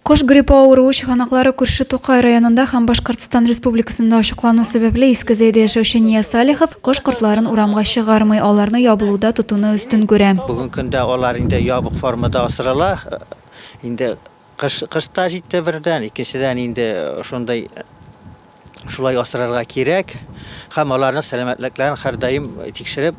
Кош гриппы ауруы чыганаклары күрше Тукай районында һәм Башкортстан Республикасында ачыклану сәбәпле Искезәйдә яшәүче Ния Салихов кош кортларын урамга чыгармый, аларны ябылуда тотуны үстен күрә. Бүген көндә алар инде ябык формада асрала. Инде кышта җитте бердән, икенчедән инде шулай асрарга кирәк. Һәм аларның сәламәтлекләрен һәр даим тикшереп,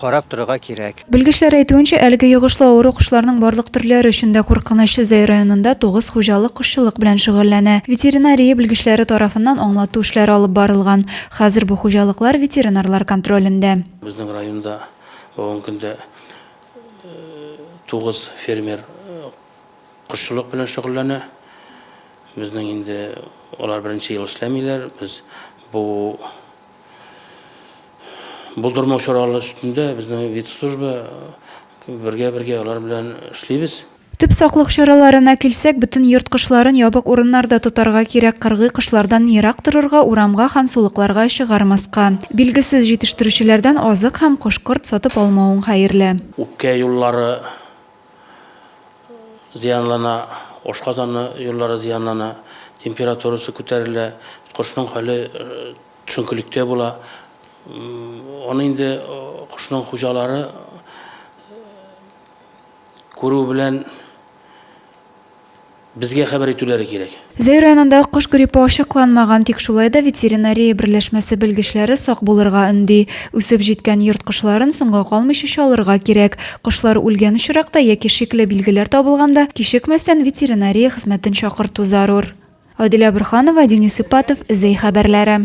карап торырга кирәк. Белгечләр әйтүенчә, әлеге йогышлы авыру кошларның барлык төрләре өчен дә куркыныч. Зәй районында 9 хуҗалык кошчылык белән шөгыльләнә. Ветеринария белгечләре тарафыннан аңлату эшләре алып барылган. Хәзер бу хуҗалыклар ветеринарлар контролендә. Безнең районда бүгенге көндә 9 фермер кошчылык белән шөгыльләнә. Безнең инде алар беренче ел эшләмиләр. Без бу булдырмау чаралары өстендә безнең ветслужба бергә алар белән эшлибез. Төп саклык чараларына килсәк, бөтен йорт кошларын ябык урыннарда тотарга кирәк, кыргый кошлардан ерак торырга, урамга һәм сулыкларга чыгармаска. Билгесез җитештерүчеләрдән азык һәм кош-корт сатып алмауың хәерле. Үпкә юллары зыянлана, ашказаны юллары зыянлана, температурасы күтәрелә, кошның хәле төшенкелектә була. Аны инде кошның хуҗалары күрү белән безгә хәбәр итүләре кирәк. Зәй районында кош гриппы ачыкланмаган, тик шулай да ветеринария берләшмәсе белгечләре сак булырга өнди. Үсеп җиткән йорт кошларын соңга калмыйча чалырга кирәк. Кошлар үлгән очракта яки шикле билгеләр табылганда, кичекмәстән ветеринария хезмәтен чакырту зарур. Адилә Бурханова, Денис Ипатов, Зәй хәбәрләре.